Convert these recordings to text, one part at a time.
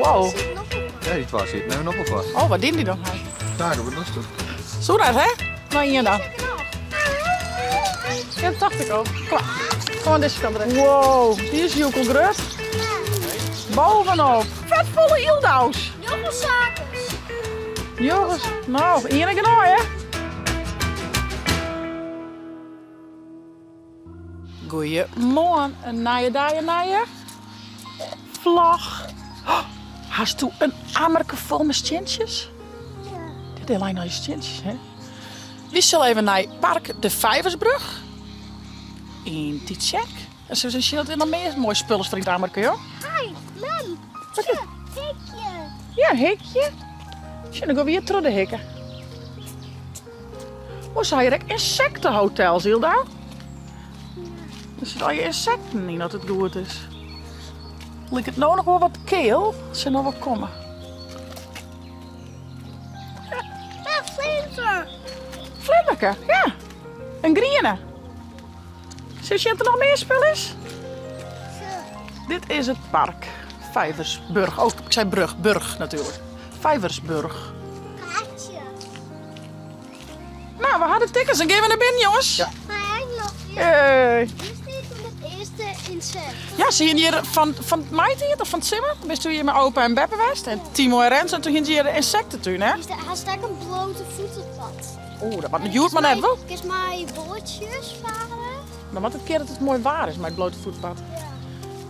Wow. Ja, die twee zitten nu nog op wat. Oh, wat dient die dan? Daar hebben we dat doen. Zo dat, hè? Nou, hier dan. Ja, dat dacht ik ook. Kom maar. Kom aan deze kant erin. Wow, die is Joekel Grut. Bovenop. Vetvolle Ildauws. Jongelszakers. Jongens, nou, hier een genooi, hè? Goeiemorgen, een naaie vlog. Oh, hast toe een amerke vol met stintjes? Ja. Dit is alleen nog je stintjes, hè? We zullen even naar Park de Vijversbrug. In die check. En zo zien dat er nog meer mooie spullen voor in het amerke, joh. Hi, mam. Wat is- Hekje. Ja, een hekje. Zie, dan gaan we weer terug de hekken. Hoe zou je dat insectenhotel, zie je daar? Er zitten al je insecten in dat het goed is. Lijkt het nou nog wel wat keel? Als ze nog wel komen. Ja, vlinter. Vlinderke, ja. Een groene. Zie je dat er nog meer spul is? Dit is het park. Vijversburg. Oh, ik zei brug. Burg natuurlijk. Vijversburg. Kaartje. Nou, we hadden tickets. Dan gaan we naar binnen, jongens. Ja. Maar hij nog hier. Hey. Is dit het eerste insect? Ja, zie je hier van het maaitier of van het simmer? Dan ben je hier met opa en Beppe geweest. En Timo en Rens. En toen ging je hier de insectentuin, hè? Hij staat een blote voetenpad. Oeh, dat duurt maar net wel. Kies mij bolletjes varen. Dan wat het keer dat het mooi waar is met het blote voetpad. Ja.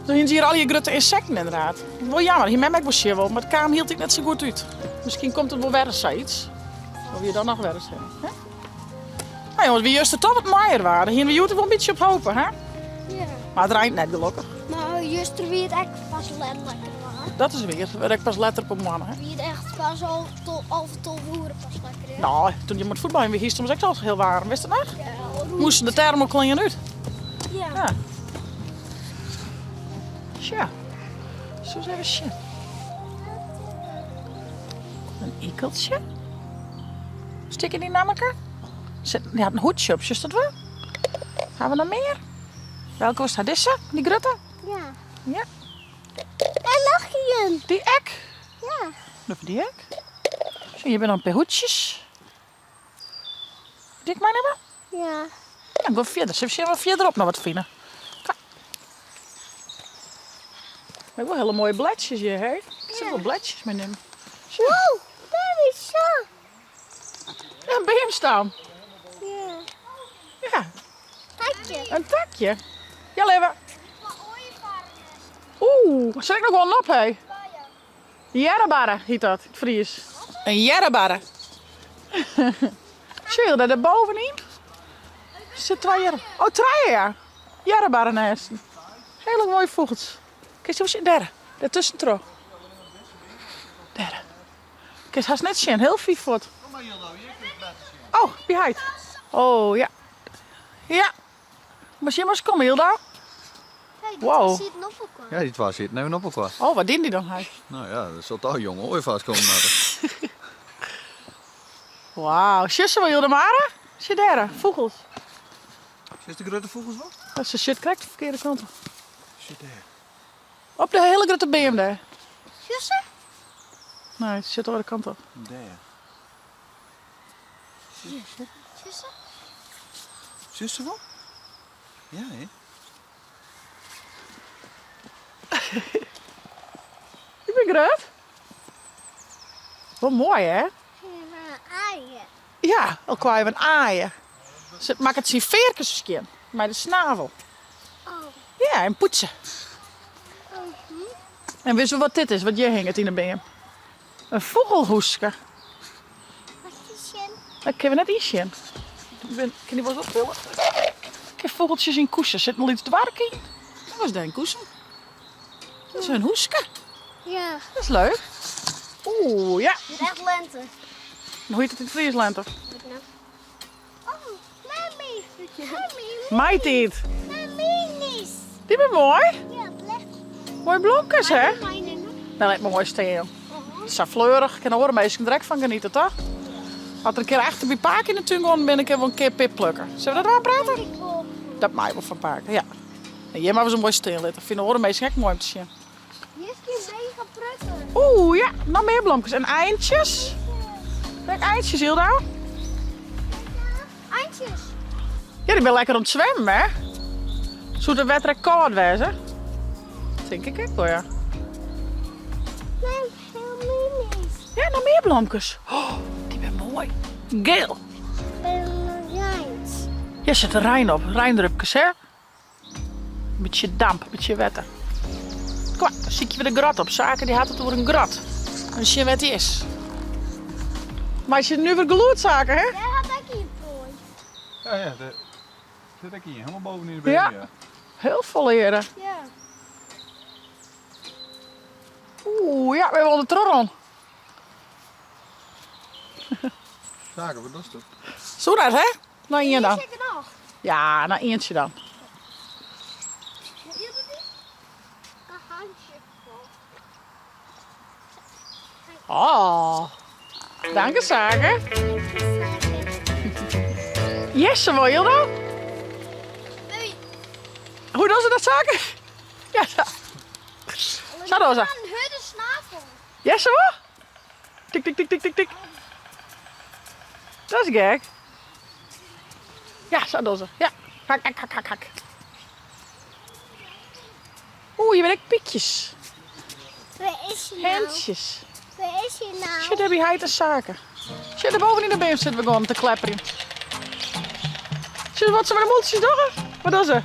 Toen ging je hier al je grote insecten inderdaad. Wel jammer, hier met mij was je wel, maar het kaam hield ik net zo goed uit. Misschien komt het wel weer eens iets. Of je dan nog weer eens hebben. Hè? Nou jongens, wie juist er toch wat mooier waren. Hier we YouTube wel een beetje op hopen, hè? Ja. Maar het rijdt net gelukkig. Maar juist er wie het echt pas lekker was. Dat is weer, waar ik pas letter op mannen, hè? Wie het echt pas al tot hoeren pas lekker. Ja. Nou, toen je met voetbal in weer gisteren was ik al heel warm, wist je het nog? Ja, Moesten de thermoklein uit. Ja. Ja. Tja. Zo eens even shit. Een ikeltje. Stik je die naar elkaar? Die had een hoedje op, juist dat wel? Gaan we nog meer? Welke was dat? Deze? Die grutte? Ja. Ja. En nog een. Die ek? Ja. Even die ek. Zo, je bent een paar hoedjes. Die ik mij hebben? Ja. Ja, go verder. Ze hebben verderop nog wat vinden. Kijk. We hebben wel hele mooie bladjes hier, hè? Ik zit wel bladjes met hem. Zo. Oh, daar is zo. Ja, bij hem staan. Ja. Ja, Takje. een takje. Ja, leven. Oeh, zet ik nog wel op, hé? Jerrebarre heet dat, in het Fries. Een jerrebarre. Zie je dat er bovenin? Er zit twee jerre. Oh, twee ja. Jerrebarrenesten. Hele mooie vogels. Kijk, hoe zit daar? Daartussen terug. Daar. Kijk, hij is net zien, heel vies voort. Oh, behind. Oh, ja. Ja. Maar je maar komen, Hilda. Hey, Wow. ziet nog wel komen. Ja, die twee zitten nu nog op wat. Oh, wat dient die dan? Hij? Nou ja, dat zal toch jongen ooit vast komen maken. Wauw, zussen wel, Hilda Mare? Zie je daar, vogels. Is de grote vogels wat? Dat is een shit krijgt de verkeerde kant op. Zit daar. Op de hele grote BM daar. Jussen? Nee, het zit over de kant op. Daar. Jussen? Zussen wel? Ja, hè? Ik ben groot. Wat mooi, hè? Ja, aaien. Ja, al kwam een aaien. Ze maakt het zien veerkenskin. Met de snavel. Oh. Ja, en poetsen. En wist je wat dit is? Wat jij hangt in de BM? Een vogelhoeske. Wat is je? Dat kunnen we net iets zien. Kan die wel eens opvullen? Ik heb vogeltjes in koesen. Zit nog iets dwark in? Dat was daar een koesen. Dat is een hoeske. Ja. Dat is leuk. Oeh, ja. Het is echt lente. Hoe heet het in Friesland? Of? Oh, mami. Mami. Maitiet. Mami. Die ben mooi. Ja, het ligt. Mooi blonkers, hè? Mijne. Dat lijkt me mooi steel. Het is zo fleurig. Ik kan er horen meestal direct van genieten, toch? Had er een keer achter bij Paak in de tuin gaan, ben ik even een keer pip plukken. Zullen we dat wel praten? Ik wil. Dat mij wel van Paak, ja. En jij maar eens een mooi steel. Ik vind de horen meestal echt mooi om te zien. Hier is die mega prutter. ja, nog meer bloempjes. En eindjes. Kijk, eindjes, Hilda. Eindjes. Ja, die ben lekker om het zwemmen, hè? Zou de wedstrijd koud wezen? Denk ik ook wel, ja. Nee, helemaal niet. Ja, nog meer bloempjes. Oh, die ben mooi. Geel. Rijns. Ja, zit er Rijn op. Rijndrupjes, hè? Een beetje damp, een beetje wetten. Kom maar, dan zie ik je weer de grot op. Zaken die had het over een grot. En zie je wat die is. Maar je zit nu weer gloed, Zaken, hè? Jij had ook hier prooi. Ja, zit ik hier helemaal bovenin de Ja. benen. Ja. Heel vol heren. Ja. Oeh, ja, we hebben al de trorron. Zaken, wat is dat? Zo net, hè? Nou, één dan. Hier zit er nog. Ja, nou eentje dan. Moet je dat niet? Een handje vol. Oh. Dank je, Zaken. Jesse, wil je dat? Nee. Hoe doen ze dat, Zaken? Ja, zo. Zo doen ze. Een hudde snavel. Jesse, hoor. Tik, tik, tik, tik, tik, tik. Dat is gek. Ja, zo doen ze. Ja. Hak, hak, hak, hak, hak. Oeh, je bent ook piekjes. Waar is je nou? Handjes. Waar is je nou? Shit, heb je heid en zaken. Shit, daar boven in de beem zitten we gewoon te klepperen. Shit, wat ze met de mondjes doen? Wat is er?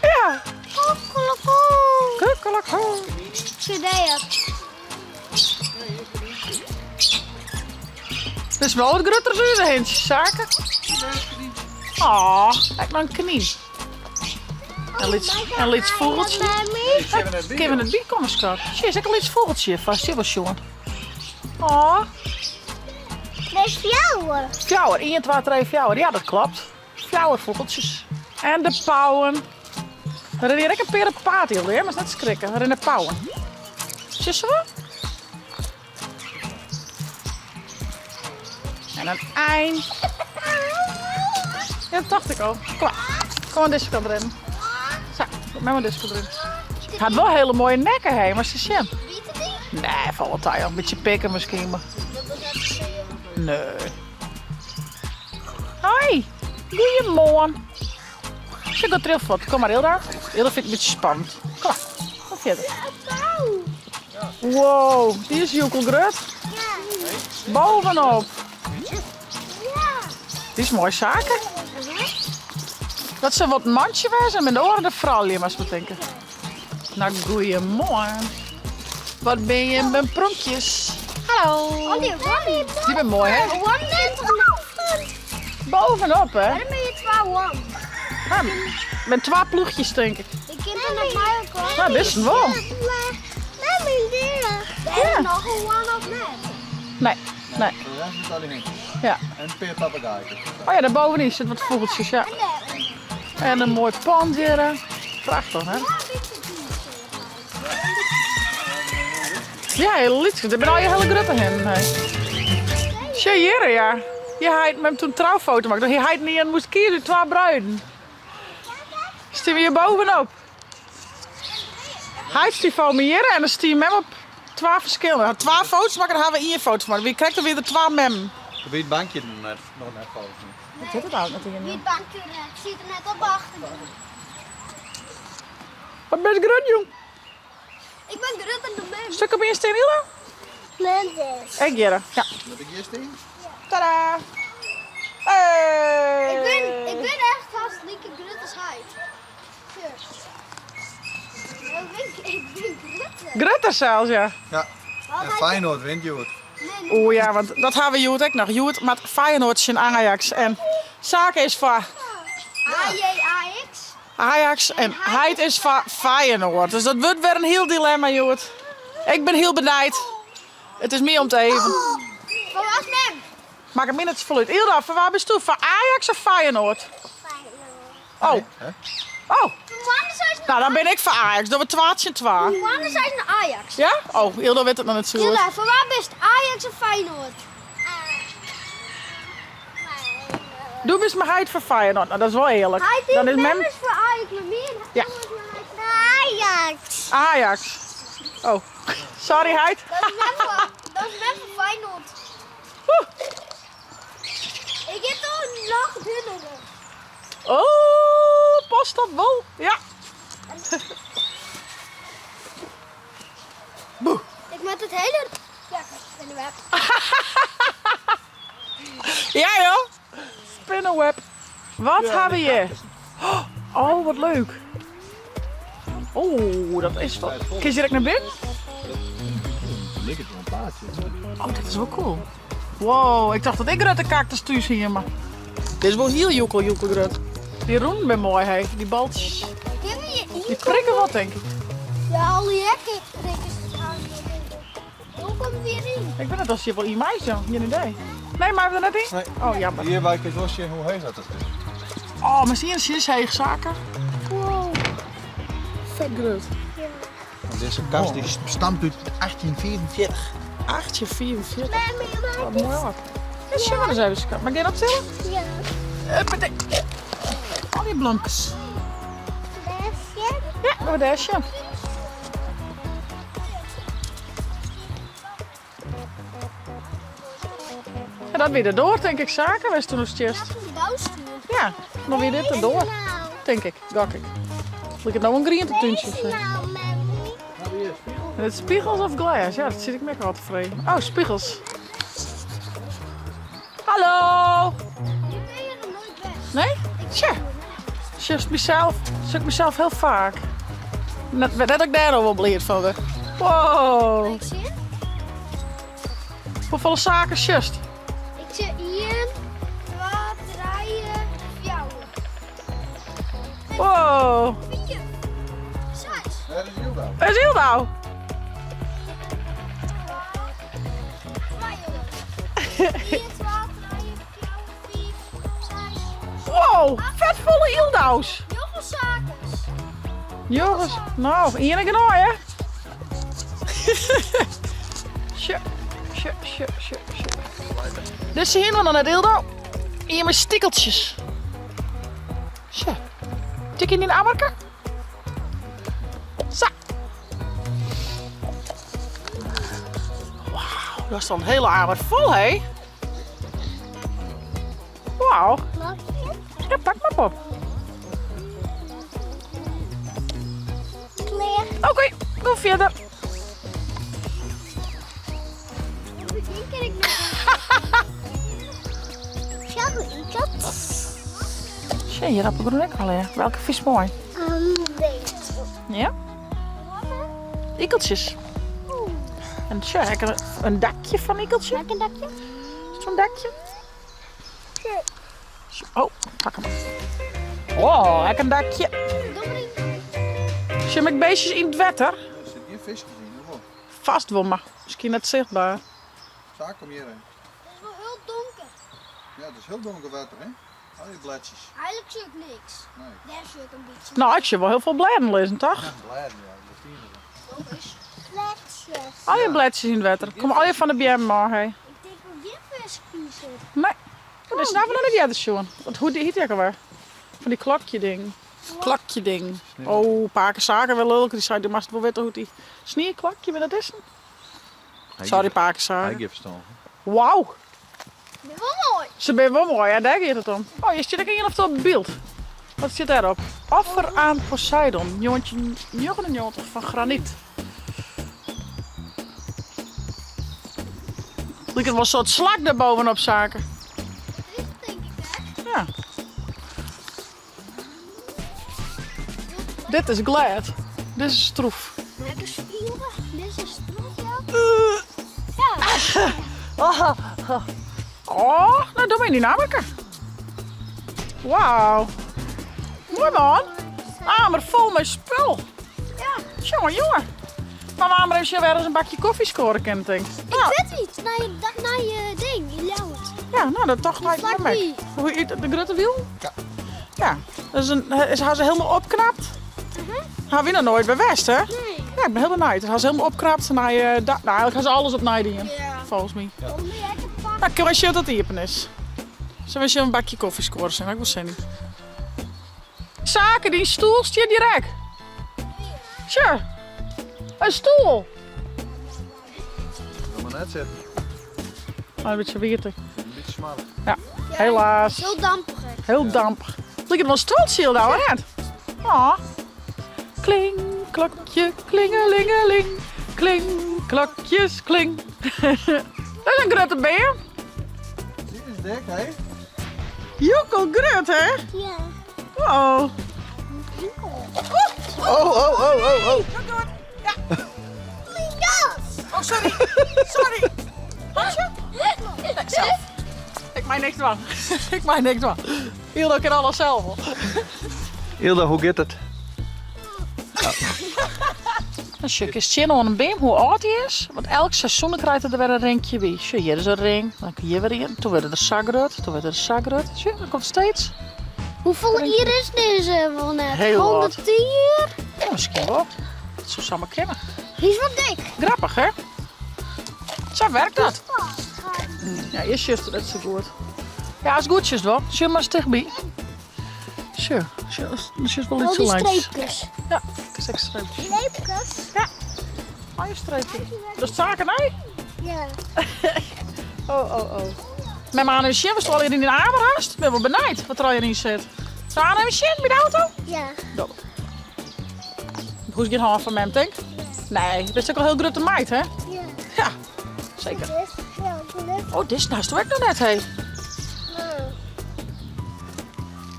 Ja. Kukkelakoe. Zie je dat? Het is wel wat groter dan de handjes, zaken. Oh, kijk maar een knie. En iets vogeltje. Ik heb het bier komen, schat. Zie, is ook al iets vogeltje vast. Dit was jongen. Oh, Dat is fjouwer. fjouwer. 1, 2, 3, fjouwer. Ja, dat klopt. Fjouwervogeltjes. En de pauwen. We hebben hier ook een perenpaard, hè? Maar is net schrikken. We hebben de pauwen. Zie je zo? En een eind. Ja, dat dacht ik al. Kom maar. Kom een disco erin. Zo, met mijn disco erin. Hij had wel hele mooie nekken, hè, maar ze zien. Wieten die? Nee, valt wel taai. Een beetje pikken misschien, maar... Dat was even zo. Nee. Hoi. Goeiemorgen. Ik ga terug voor. Kom maar, Hilda. Hilda vind ik een beetje spannend. Kom maar. Ga verder. Wow, die is Joekel Grut. Ja. Bovenop. Ja. Die is mooi zaken. Dat ze wat mandje wezen met de oren de vrouwje, maar ze denken. Nou, goeiemorgen. Wat ben je met pronkjes? Hallo. Oh, die one. Die ben mooi, hè? One net Bovenop, hè? Waarom ben je 2 one? Ja, met 2 ploegjes, denk ik. Ik ken er nog maar een kwart. Nou, best wel. Nee, mijn deur. Ja. En nog een one of net. Nee, nee. De rest is alleen eentje. Ja. En peer papegaaien. Oh ja, daarbovenin zitten wat vogeltjes, ja. En een mooi pand hier. Prachtig, hè? Ja, heel lief. Er ben al je hele grutten heen. Zie hier, ja. Je had met hem toen een trouwfoto gemaakt. Hij had niet en moest kiezen, 2 bruiden. Staan we hier bovenop. Hij stief van me hier en dan stief hem op 2 verschillende. Hij 2 foto's maken, dan hebben we 1 foto gemaakt. Wie krijgt er weer de 2 mem? Dan weet het bankje nog net fout. Wat zit het nou met hier? Die bankje, ik zie er net op achter. Wat ben je grut, jong? Ik ben Grut en de mem. Stuk op je steen, Hilda? Mendes. Ik hier. Ja. Dat ik hier steen? Tadaa! Hey! Ik ben echt hartstikke Grut als huid. Ik ben Grut. Grutter zelfs, ja. Ja. En Feyenoord wint je het. Oeh ja, want dat hebben we Joet ook nog. Joet met Feyenoord in Ajax. En Zaken is voor AJAX. Ajax en Heid is voor Feyenoord. Dus dat wordt weer een heel dilemma, Joet. Ik ben heel benijd. Het is meer om te even. Van was mem? Maak een minuutje voluit. Hilda, voor waar bent u? Voor Ajax of Feyenoord? Oh. Hè? Oh. Wanneer Nou, dan ben ik voor Ajax. Door we 12 en 12. zijn ze naar Ajax? Ja? Oh, Hilda weet het nog niet zo goed. Hilda, voor waar best Ajax of Feyenoord? Doe eens maar Heid voor Feyenoord. Nou, dat is wel eerlijk. Dan is Mem Mem... is voor Ajax met meer. Ja. Nee, Ajax. Oh, sorry Heid. Dat is net voor Feyenoord. Ik heb toch nog dunner. Oh, past dat wel? Ja. Boe. Ik met het hele... Ja, ik ben weg. Ja joh. Spinnenweb. Wat hebben we hier? Oh, wat leuk. Oh, dat is wat. Kun je direct naar binnen? Ligt het wel een plaatje. Oh, dat is wel cool. Wow, ik dacht dat ik Rutte cactus thuis hier, maar... Dit is wel heel joekel-joekel-grut. Die roen ben mooi, hè. Die baltjes. Die prikken wat, denk ik. Ja, al die hekken gaan. Hoe komt weer in? Ik ben net als je wel in meisje, geen idee. Nee, maar hebben we er net in? Nee. Oh, jammer. Hier bij het losje, hoe heet dat? Oh, maar zie je, is heeg zaken. Wow. Vet grut. Deze kast die stamt uit 1844. 1844. Wat mooi hoor. Ja, zie maar eens even schat. Mag ik dat optillen? Ja. Huppatee. Al die blankjes. Lesje. Ja, een desje. En dat weer erdoor, denk ik, zaken. Wees toen nog steeds. Ja, dan weer dit erdoor, denk ik. Gok ik. Ligt het nou een groentetuintje of zo? En het spiegels of glas? Ja, dat zit ik me wel tevreden. Oh, spiegels. Hallo! Nee? Tja. Zeg mezelf heel vaak. Net ik daar al wel blij van ben. Wow. Hoeveel zaken just? Ik zit hier, 2, 3, 4. Wow. 4. 6. Dat is heel wel. Wat is hier nou? 4, 2, 3, 4, 6. Wow, vet volle Ildau's. Heel veel zakens. Jongens, nou, enige genoeg hè? Tje. Dus ze hier naar het Ildau. Hier met stikkeltjes. Tje. Tik in die ammerke. Zo. Wauw, dat is dan een hele amer vol hè? Wauw. Ja, pak maar op. Kleer. Oké, doe verder. Die ken ik nog. Tje, hier heb ik er lekker al in. Welke vis mooi? Weet. Ja? Ikeltjes. En tja, ik heb een dakje van ikeltje. Maak een dakje. Zo'n dakje. Oh, pak hem. Oh, ik heb een dakje. Zie ik beestjes in het water? Er zit hier vis gezien, of wat? Vast wel, maar misschien net zichtbaar. Zaak, kom hierheen. Het is wel heel donker. Ja, het is heel donker water, hè? Al die bladjes. Eigenlijk zie ik niks. Nee. Daar zie ik een beetje. Nou, ik zie wel heel veel bladen lezen, toch? Bladen, ja, dat vieren we. Logisch. Letjes. Al je bladjes in het water. Kom al je van de BM maar, hey. Ik denk dat dit vis kiezen. Nee. Dat is nou van de BM schoen. Wat hoe heet die ook alweer? Van die klokje ding. Klokje ding. Oh, paken zaken wel leuk. Die zei, je mag wel weten hoe die sneeuwklokje met dat is. Sorry, paken Hij zaken. geeft verstand. Wauw. Dit is wel mooi. Ze zijn wel mooi, ja, daar gaat het om. Oh, je zit ook in op beeld. Wat zit daarop? Offer aan Poseidon, jongetje 99 van graniet. Lijkt het wel een soort slak daarbovenop zaken. Dat is het denk ik hè. Ja. Dit is glad. Dit is stroef. Lekker spieren. Dit is stroef, ja. Ja. Oh, nou doe maar in die namelijke. Wauw. Mooi man. Maar vol met spul. Ja. Jongen. Maar waarom heb je weer eens een bakje koffie scoren kent, denk ik? Ik weet niet. Naar je ding. Je ljouwt. Ja, nou dat toch lijkt me Vlak mee. wie? Hoe heet het? De grote wiel? Ja. Ja. Dat is hij ze helemaal opknapt. Gaan we nog nooit bij West, hè? Nee. Ja, ik ben heel benieuwd. Hij is helemaal opknapt. En hij, nou, eigenlijk gaan ze alles op naaien, Ja. volgens mij. Om die hekken te pakken. Nou, ik wens je dat het iepen is. Zo wens je een bakje koffie scoren zijn. Ik wil zien. Zaken, die stoel, stier direct. Sure. Een stoel. Wil maar net zitten. Een beetje wietig. Een beetje smalig. Ja, helaas. Zo dampig. Heel dampig. Lijkt het wel stoeltje nou, hè? Oh. Kling, klokje, klingelingeling. Kling, klokjes, kling. Dat is een grote beer. Die is dik, hè? Jokkel groot, hè? Ja. Oh. Oh. Oh, sorry. Sorry. Hansje? Nee, zelf. Ik mij niks van. Ik mij niks van. Hilda kan alles zelf hoor. Hilda, hoe gaat het? Een stuk is Chin aan een beem hoe oud hij is. Want elk seizoen krijgt er weer een ringje bij. Zo, hier is een ring. Dan kun je weer in. Toen werd er zagrut. Toen werd er zagrut. Zo, dat komt steeds. Hoeveel uur is deze van net? Heel wat. 110 uur? Ja, misschien wel. Dat zou samen kunnen. Die is wat dik. Grappig, hè? Zo werkt dat. Ja, eerst juist het zo goed. Ja, is goed, juist wel. Zie maar eens dichtbij. Zo, dat is wel Al iets die te langs. streepjes. Ja, het is extra streepjes. Streepjes? Ja, al je streepjes. Dat is zaken, nee? Ja. Oh. Met mijn machine was al hier in de Amerhast. Ik ben wel benijd wat er al in zit. Zou aan een machine bij de auto? Ja. Hoe is het half van hem, denk ik? Nee, dat is ook al heel grote meid, hè? Ja. Ja, zeker. Dit is heel leuk. Oh, dit is naast ook nog net, hé.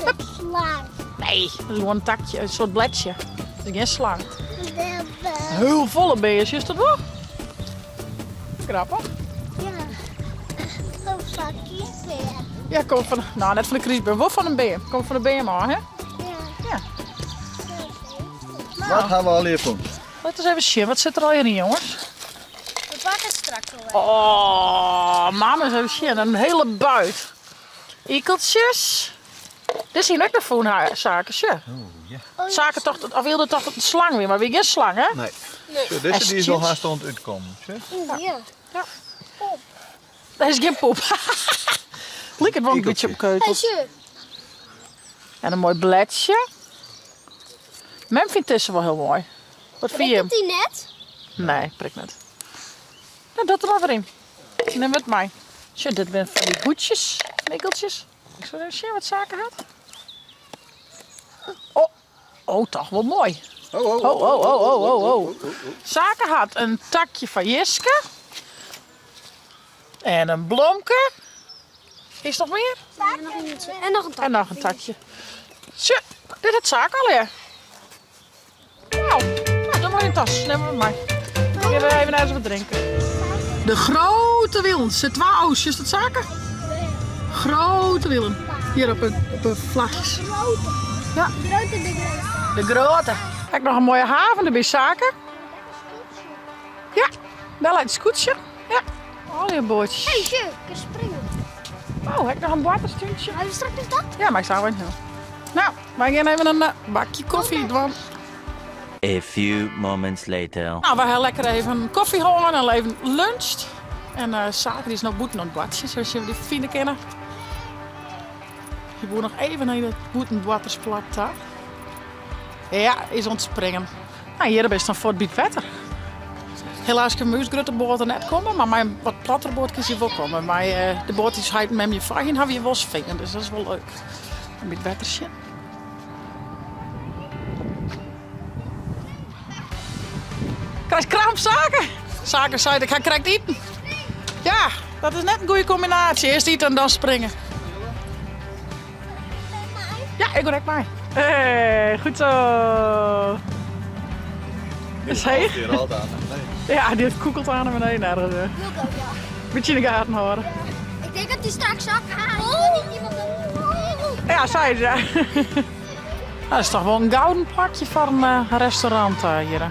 Hup. Slaan. Nee, dat is gewoon een takje, een soort bledje. Dat is geen slang. Ja. Heel volle beest, is dat wel? Grappig. Zo'n zakje weer. Ja, kom van, nou net van de kriesbeer, wel van een beer. Kom van de beer maar, hè? Ja. Ja. Wat gaan we al hier doen? Laten we eens even zien, wat zit er al in, jongens? We pakken straks al. Oh, mama, eens even zien, een hele buit. Ikeltjes. Dit is hier ook nog voerzaken, ja. Zaken toch, of wilde toch een slang weer, maar weer geen slang, hè? Nee. Zo, deze die is al haast aan het uitkomen. Zie? Ja. Dat is geen poep. Lijkt het wel een beetje op Hey, keutels. zie. En een mooi bledje. Mem vindt deze wel heel mooi. Wat vind je hem? Prikt die net? Nee, prik net. Nou, dat er maar weer in. Neem het mij. Zo, dit zijn van die hoedjes, mikkeltjes. Ik zal even zien wat zaken had. Oh, toch wel mooi. Oh. Zaken had een takje van Jiske. En een blomke. Is er nog meer? En nog een tak. En nog een takje. Zo, dit is het zaak alweer. Nou, doe maar in de tas. Neem maar met mij. Ik heb even naar wat drinken. De grote Willem. Zit 2 oostjes, dat zaken? Grote Willem. Hier op een vlagjes. Ja, Grote dingen. de grote. Heb ik nog een mooie haven erbij zaken? Ja, daar lijkt het scootje. Ja, al die bootjes. Hey, zie. Ik kan springen. Oh, heb ik nog een waterstuntje? Gaan we straks eens dat? Ja, maar ik sta wel niet. Nou, wij gaan even een bakje koffie doen. A few moments later. Nou, we gaan lekker even koffie halen en even luncht. En zaken die is nog boeten aan het badje, zoals jullie die fine kennen. Je moet nog even naar de boetenwatersplat daar. Ja, is ontspringen. Nou, hier is dan voor het wetter. Helaas kan mijn grote boot net komen, maar mijn wat platter boot kan je wel komen. Maar de boot die schijnt met je vraag in, hebben je wel vingen, dus dat is wel leuk. Een beetje wettertje. Krijg kraam zaken? Zaken zei ik ga correct eten. Ja, dat is net een goede combinatie. Eerst eten en dan springen. Ja, ik correct mij. Hey, goed zo. Is hij? Hier al aan. Nee. Ja, die koekelt aan naar beneden. Naar de, beetje in de gaten houden. Ik denk dat die straks zakken haalt. Oh, niet iemand Ja, zei ze. Dat is toch wel een gouden plakje van een restaurant hier.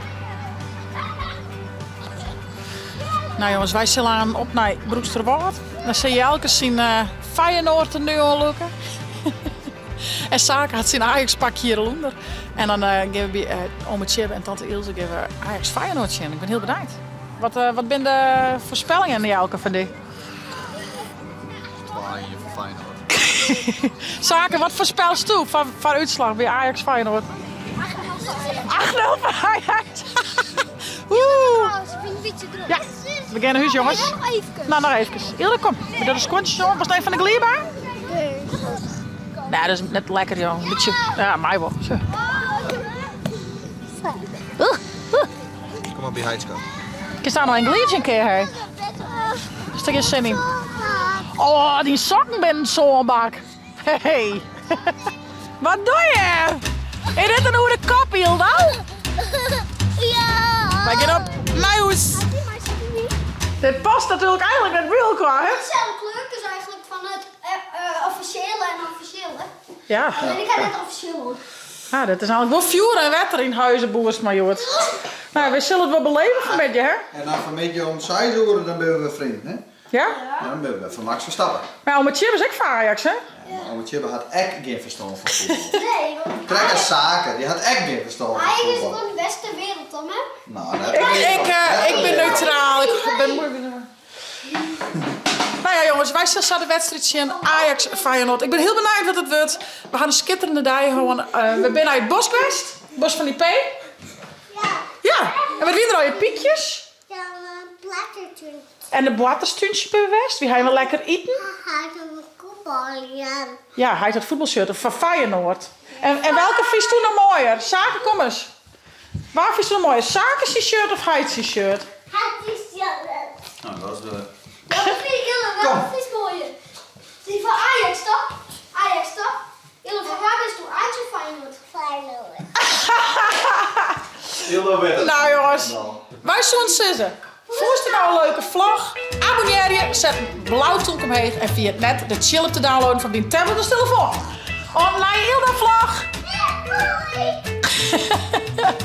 Nou jongens, wij zullen aan op naar Broeksterwaard. Dan zie je elke zien Feyenoord er nu al lukken. En Zaken had zijn Ajax pakje hier onder. En dan geven we ome Tjibbe en tante Ilse geven Ajax Feyenoord zien. Ik ben heel benieuwd. Wat zijn de voorspellingen in elke van die? Zwaaien voor Feyenoord. Zaken, wat voorspelst toe van uitslag bij Ajax Feyenoord? 8-0 voor Ajax. Woe! We gaan naar huis, jongens. Ja, nog even. Nou, nog even. Hilde, kom. Wil je de skontjes, jongen? Was het een van de glierbaan? Nee. Nee, dat is net lekker, jongen. Een beetje... Ja, mij wel. Zo. Kom maar bij Heidskap. Ik sta nog een gliertje een keer, hè. Is er geen zin in? Oh, die sokken ben zo'n bak. Hey. Wat doe je? Is dit een goede kop, Hilda? Ja. Wij gaan op naar huis. Dit past natuurlijk eigenlijk met wiel qua, hè? Dezelfde kleur is eigenlijk van het officiële en officiële. Ja. Alleen ik ga net officieel hoor. Ja, dat is eigenlijk wel vuur en wetter in Huizenboers, maar joh. Nou, we zullen het wel beleven van met je, hè? En dan van met je om 6 uur, dan ben we vrienden, hè? Ja? Ja, dan ben we van Max Verstappen. Maar om het chip is ik van Ajax, hè? Ja. Maar met Chibbe had echt geen verstand van voetbal. Nee, want Trekker zaken, die had echt geen verstand van hij is voetbal. gewoon de beste wereld dan, hè? Nou, dat Ik ben neutraal. Ik ben moeilijk. Nou ja, jongens, wij staan de wedstrijd zien. Ajax Feyenoord. Ik ben heel benieuwd wat het wordt. We gaan een schitterende dag gewoon. We zijn uit het bos geweest. Bos van die P. Ja. Ja. En wat winnen er al je piekjes? Ja, plattertje. En de boaterstuntje ben geweest. Wie gaan we lekker eten? Hij heeft een koepel, ja. Ja, hij heeft het voetbalshirt van Feyenoord. En welke vies toen nog mooier? Zaken, kom eens. Waar vies toen nog mooier? Zaken shirt of Heids shirt? Het is ja. Nou, dat is de... Welke vies mooier? Die van Ajax toch? Ajax toch? Jullie van waar bist du? Ajax of Feyenoord? Feyenoord. Heel weet Nou jongens, wij zullen zitten. Voest nou een leuke vlog. Abonneer je, zet een blauw toek omheen en via het net de chill op te downloaden van die tablet of telefoon. Online heel de vlog. Ja, doei.